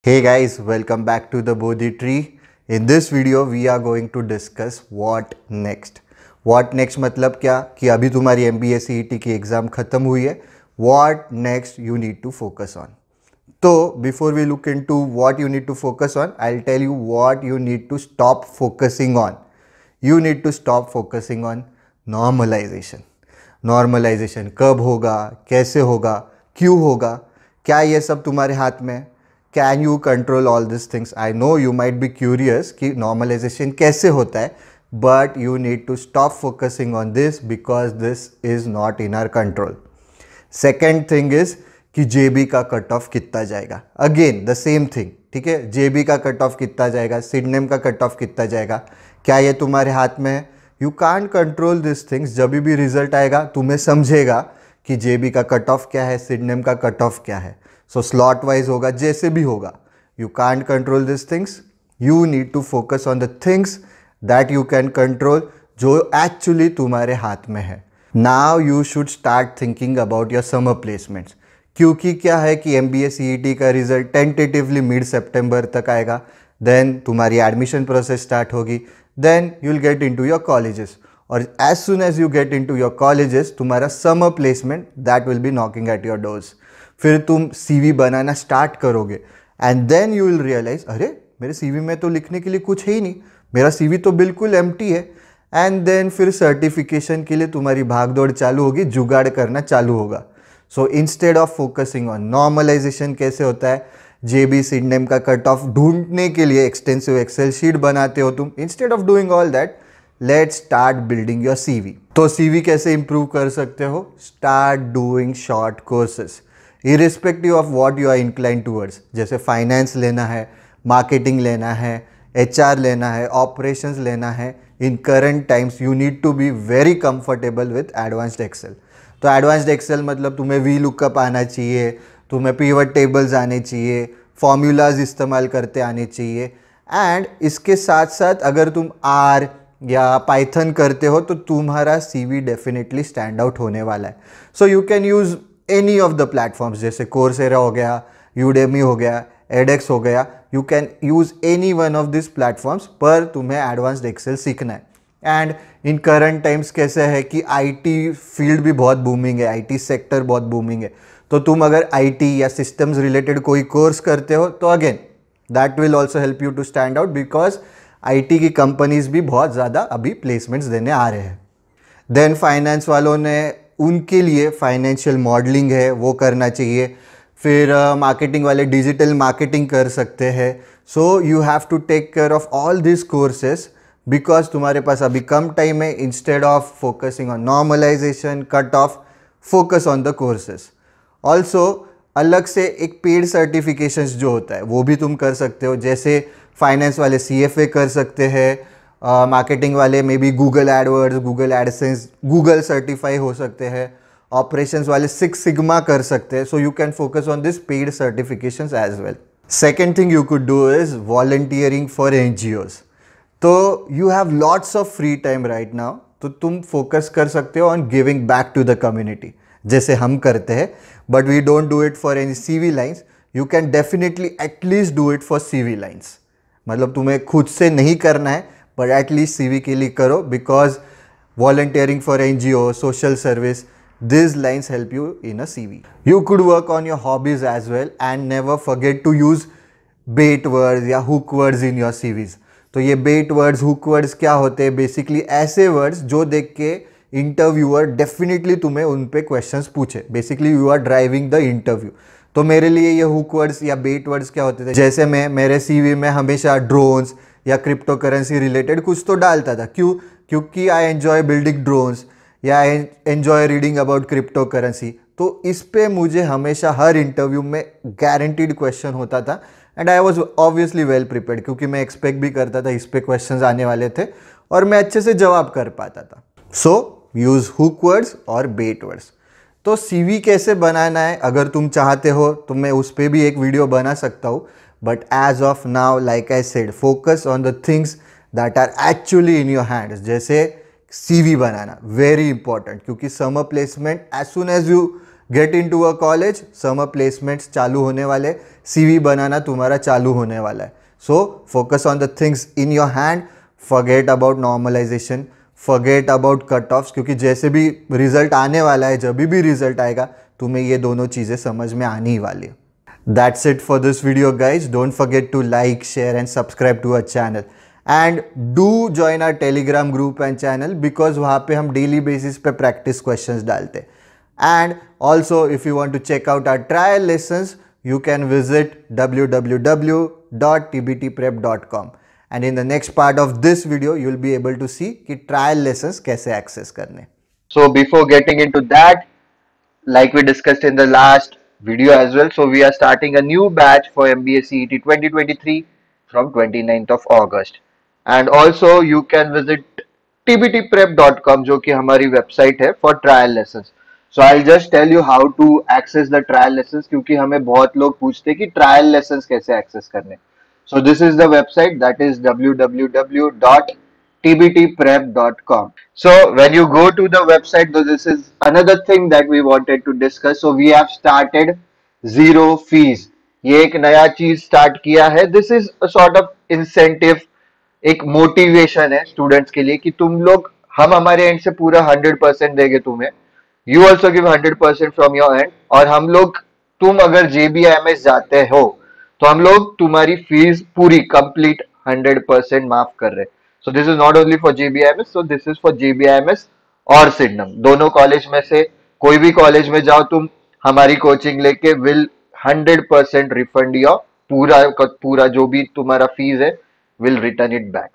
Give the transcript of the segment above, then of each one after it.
Hey guys, welcome back to the Bodhi Tree. In this video, we are going to discuss what next. What next मतलब क्या कि अभी तुम्हारी MBA CET की exam ख़त्म हुई है. What next you need to focus on. तो before we look into what you need to focus on, I'll tell you what you need to stop focusing on. You need to stop focusing on normalization. Normalization कब होगा, कैसे होगा, क्यों होगा, क्या ये सब तुम्हारे हाथ में है? Can you control all these things? I know you might be curious कि normalization कैसे होता है, but you need to stop focusing on this because this is not in our control. Second thing is कि JB का cut of कितना जाएगा. Again the same thing, ठीक है. JB का कट ऑफ कितना जाएगा, सिडनेम का कट ऑफ कितना जाएगा, क्या ये तुम्हारे हाथ में है? You can't control these things. जब भी रिजल्ट आएगा तुम्हें समझेगा कि JB का कट ऑफ क्या है, सिडनेम का कट ऑफ क्या है. सो स्लॉट वाइज होगा, जैसे भी होगा. You can't control this things. You need to focus on the things that you can control, जो एक्चुअली तुम्हारे हाथ में है. Now you should start thinking about your summer placements. क्योंकि क्या है कि MBA CET का रिजल्ट टेंटेटिवली मिड सितंबर तक आएगा. देन तुम्हारी एडमिशन प्रोसेस स्टार्ट होगी. Then you will get into your colleges, और as soon as you get into your colleges तुम्हारा summer placement that will be knocking at your doors. फिर तुम CV बनाना स्टार्ट करोगे and then you will realise, अरे मेरे CV में तो लिखने के लिए कुछ है ही नहीं, मेरा CV तो बिल्कुल एम्प्टी है. एंड देन फिर सर्टिफिकेशन के लिए तुम्हारी भागदौड़ चालू होगी, जुगाड़ करना चालू होगा. So instead of focusing on normalisation, कैसे होता है, JB सिडनेम का कट ऑफ ढूंढने के लिए एक्सटेंसिव एक्सेल शीट बनाते हो तुम. Instead of doing all that, let's start building your CV. तो CV कैसे इंप्रूव कर सकते हो? Start doing short courses irrespective of what you are inclined towards. जैसे फाइनेंस लेना है, मार्केटिंग लेना है, HR लेना है, ऑपरेशंस लेना है. In current times you need to be very comfortable with advanced Excel. तो एडवांस्ड एक्सेल मतलब तुम्हें VLOOKUP आना चाहिए, तुम्हें पिवट टेबल्स आने चाहिए, फॉर्मूलाज इस्तेमाल करते आने चाहिए. एंड इसके साथ साथ अगर तुम R या पाइथन करते हो तो तुम्हारा CV डेफिनेटली स्टैंड आउट होने वाला है. सो you can use any of the platforms, जैसे कोर्सेरा हो गया, यूडेमी हो गया, एडेक्स हो गया. You can use any one of this platforms, पर तुम्हें एडवांस्ड एक्सेल सीखना है. एंड इन करंट टाइम्स कैसे है कि IT फील्ड भी बहुत बूमिंग है, IT सेक्टर बहुत बूमिंग है. तो तुम अगर IT या सिस्टम्स रिलेटेड कोई कोर्स करते हो तो again that will also help you to stand out, because IT की कंपनीज भी बहुत ज़्यादा अभी प्लेसमेंट्स देने आ रहे हैं. देन फाइनेंस वालों ने, उनके लिए फाइनेंशियल मॉडलिंग है वो करना चाहिए. फिर मार्केटिंग वाले डिजिटल मार्केटिंग कर सकते हैं. So you have to take care of all this courses because तुम्हारे पास अभी कम टाइम है. Instead of focusing on normalisation, cut off, focus on the courses. Also अलग से एक पेड सर्टिफिकेशंस जो होता है वो भी तुम कर सकते हो. जैसे फाइनेंस वाले CFA कर सकते हैं, मार्केटिंग वाले may be Google AdWords, Google AdSense, Google certify हो सकते हैं. ऑपरेशंस वाले 6 सिग्मा कर सकते हैं. So you can focus on this paid certifications as well. Second thing you could do is volunteering for NGOs. तो you have lots of free time right now, तो तुम फोकस कर सकते हो on giving back to the community, जैसे हम करते हैं. But we don't do it for any CV lines. You can definitely at least do it for CV lines. मतलब तुम्हें खुद से नहीं करना है, but at least CV के लिए करो, because volunteering for NGO, social service, these lines help you in a CV. You could work on your hobbies as well and never forget to use bait words या hook words in your CVs. तो ये bait words, hook words क्या होते हैं? Basically ऐसे words जो देख के इंटरव्यूअर डेफिनेटली तुम्हें उन पे क्वेश्चंस पूछे. Basically you are driving the interview. तो मेरे लिए ये हुक वर्ड्स या बेट वर्ड्स क्या होते थे? जैसे मैं मेरे CV में हमेशा ड्रोन्स या क्रिप्टो करेंसी रिलेटेड कुछ तो डालता था. क्यों? क्योंकि आई एन्जॉय बिल्डिंग ड्रोन्स या I enjoy reading about crypto currency. तो इस पे मुझे हमेशा हर इंटरव्यू में गारंटीड क्वेश्चन होता था. And I was obviously well prepared, क्योंकि मैं एक्सपेक्ट भी करता था इस पे क्वेश्चन आने वाले थे और मैं अच्छे से जवाब कर पाता था. सो यूज़ हुक वर्ड्स और बेट वर्ड्स. तो CV कैसे बनाना है अगर तुम चाहते हो तो मैं उस पर भी एक वीडियो बना सकता हूँ. But as of now, like I said, focus on the things that are actually in your hands. जैसे CV बनाना वेरी इंपॉर्टेंट, क्योंकि summer placement as soon as you get into a college, summer placements चालू होने वाले, CV बनाना तुम्हारा चालू होने वाला है. So focus on the things in your hand, forget about normalisation, forget about cut offs, क्योंकि जैसे भी रिजल्ट आने वाला है, जब भी रिजल्ट आएगा तुम्हें ये दोनों चीज़ें समझ में आने ही वाली है. That's it for this video, guys. Don't forget to like, share and subscribe to our channel. And do join our Telegram group and channel because वहाँ पे हम daily basis पे practice questions डालते हैं. And also if you want to check out our trial lessons, you can visit www.tbtprep.com. And in the next part of this video, you'll be able to see कि trial lessons कैसे access करने. So before getting into that, like we discussed in the last video as well, so we are starting a new batch for MBA CET 2023 from 29th of August. And also you can visit tbtprep.com जो कि हमारी website है for trial lessons. So I'll just tell you how to access the trial lessons क्योंकि हमें बहुत लोग पूछते हैं कि trial lessons कैसे access करने. So this is the website, that is www.tbtprep.com. So when you go to the website, though, this is another thing that we wanted to discuss. So we have started zero fees. ये एक नया चीज start किया है. This is a sort of incentive, एक motivation है students के लिए कि तुम लोग, हम हमारे एंड से पूरा 100% देंगे तुम्हें. You also give 100% from your and. और हम लोग, तुम अगर JBIMS जाते हो तो हम लोग तुम्हारी फीस पूरी कंप्लीट 100% माफ कर रहे हैं. So this is not only for JBIMS, so this is for JBIMS और सिडनम. दोनों कॉलेज में से कोई भी कॉलेज में जाओ तुम, हमारी कोचिंग लेके विल 100% रिफंड योर पूरा जो भी तुम्हारा फीस है, will return it back.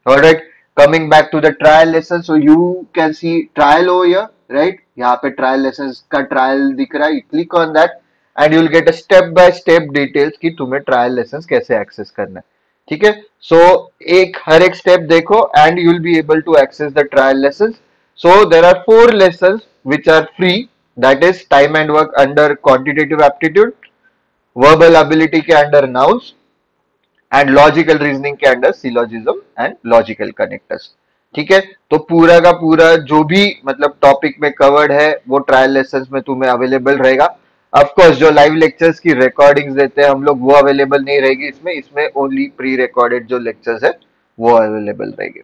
Alright, coming back to the trial lesson. So you can see trial over here, right? यहाँ पे trial lessons का trial दिख रहा है. You click on that and you'll get a step by step details कि तुम्हें trial lessons कैसे access करना है. ठीक है? So हर एक step देखो and you'll be able to access the trial lessons. So there are 4 lessons which are free. That is time and work under quantitative aptitude, verbal ability के under nouns, and logical reasoning के under syllogism and logical connectors. ठीक है, तो पूरा का पूरा जो भी मतलब टॉपिक में कवर्ड है वो ट्रायल लेसन्स में तुम्हें अवेलेबल रहेगा. ऑफ कोर्स जो लाइव लेक्चर्स की रिकॉर्डिंग्स देते हैं हम लोग, वो अवेलेबल नहीं रहेगी इसमें ओनली प्री रिकॉर्डेड जो लेक्चर्स है वो अवेलेबल रहेगी.